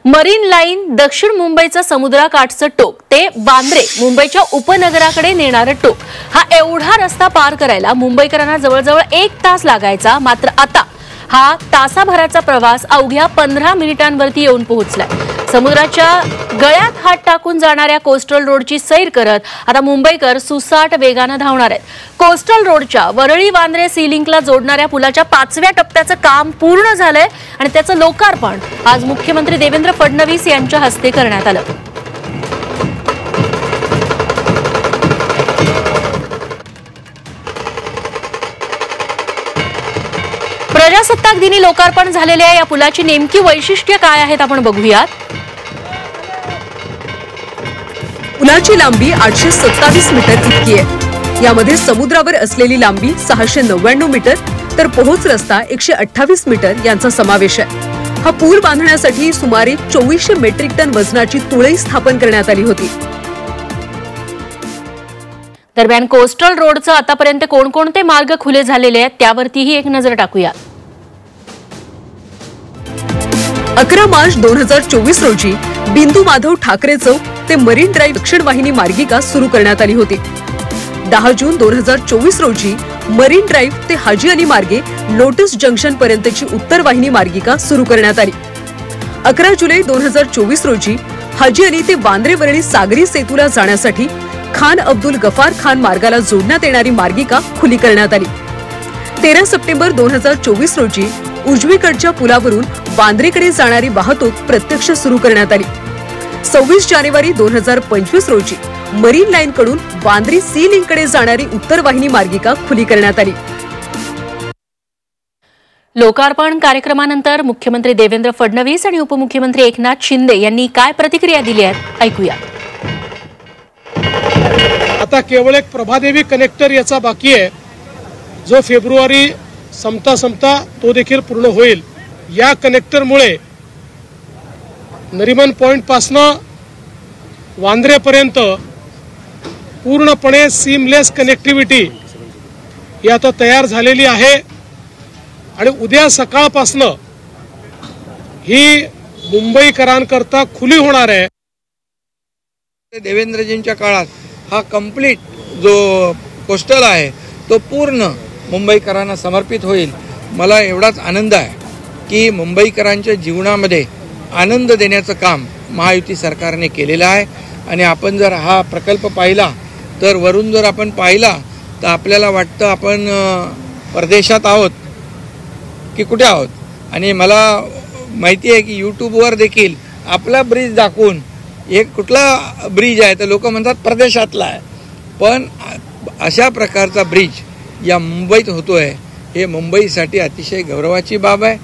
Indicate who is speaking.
Speaker 1: Marine line दक्षिण मुंबईचं समुद्राकाठचं टोक ते वांद्रे मुंबईच्या उपनगराकडे नेणारं टोक हा एवढा रस्ता पार करायला मुंबईकरांना जवळजवळ 1 तास लागायचा। मात्र आता हा तासाभराचा प्रवास अवघ्या 15 मिनिटांवरती येऊन पोहोचलाय। समुद्राच्या गळ्यात हात टाकून जाणाऱ्या कोस्टल रोडची सैर करत आता मुंबईकर सुसाट वेगाने धावणार आहेत। कोस्टल रोडच्या वरळी वांद्रे सी लिंकला जोडणाऱ्या पुलाच्या 5व्या टप्प्याचं काम पूर्ण झालंय आणि त्याचं लोकार्पण आज मुख्यमंत्री देवेंद्र फडणवीस यांच्या हस्ते करण्यात आलं। प्रजासत्ताक दिनी लोकार्पण झालेल्या या पुलाची नेमकी वैशिष्ट्ये काय आहेत आपण बघूयात।
Speaker 2: पुलाची लांबी 827 मीटर इतकी आहे। यामध्ये समुद्रावर असलेली लांबी 699 मीटर तर पोहोच रस्ता 128 मीटर यांचा समावेश आहे। हा पूल बांधण्यासाठी सुमारे 2400 मेट्रिक टन वजनाची तुळई स्थापन करण्यात आली होती।
Speaker 1: दरम्यान कोस्टल रोडचे आतापर्यंत कोणकोणते मार्ग खुले झालेले आहेत त्यावरतीही एक नजर टाकूया।
Speaker 2: 11 मार्च 2024 रोजी बिंदू माधव ठाकरे चौक ते मरीन ड्राईव्ह दक्षिण वाहिनी मार्गिका सुरू करण्यात आली होती। 10 जून 2024 रोजी मरीन ड्राईव्ह ते हाजी अली मार्गे लोटस जंक्शन पर्यंतची उत्तर वाहिनी मार्गिका सुरू करण्यात आली। 11 जुलै 2024 रोजी हाजी अली ते वांद्रे वरळी सागरी सेतूला जाण्यासाठी खान अब्दुल गफार खान मार्गाला जोडण्यात येणारी मार्गिका खुली करण्यात आली। 13 सप्टेंबर 2024 रोजी उजवीकडच्या पुलावरून वांद्रेकडे जाणारी वाहतूक प्रत्यक्ष सुरू करण्यात आली। 26 जानेवारी 2025 रोजी मरीन लाईन कडून वांद्रे सी लिंककडे जाणारी उत्तर वाहिनी मार्गिका खुली करण्यात आली।
Speaker 1: लोकार्पण कार्यक्रमानंतर मुख्यमंत्री देवेंद्र फडणवीस आणि उपमुख्यमंत्री एकनाथ शिंदे यांनी काय प्रतिक्रिया दिली आहे ऐकूया।
Speaker 3: आता केवळ एक प्रभादेवी कनेक्टर याचा बाकी आहे, जो फेब्रुवारी संपता तो देखील पूर्ण होईल। या कनेक्टरमुळे नरिमन पॉइंट पासून वांद्रेपर्यंत पूर्णपणे सीमलेस कनेक्टिव्हिटी ही आता तयार झालेली आहे आणि उद्या सकाळपासून ही मुंबईकरांकरता खुली होणार आहे।
Speaker 4: देवेंद्रजींच्या काळात हा कंप्लीट जो कोस्टल आहे तो पूर्ण मुंबईकरांना समर्पित होईल। मला एवढाच आनंद आहे की मुंबईकरांच्या जीवनामध्ये आनंद देण्याचं काम महायुती सरकारने केलेलं आहे। आणि आपण जर हा प्रकल्प पाहिला तर वरून जर आपण पाहिला तर आपल्याला वाटतं आपण परदेशात आहोत की कुठे आहोत। आणि मला माहिती आहे की यूट्यूबवर देखील आपला ब्रिज दाखवून एक कुठला ब्रिज आहे तर लोक म्हणतात परदेशातला आहे, पण अशा प्रकारचा ब्रिज या मुंबईत होतोय हे मुंबईसाठी अतिशय गौरवाची बाब आहे।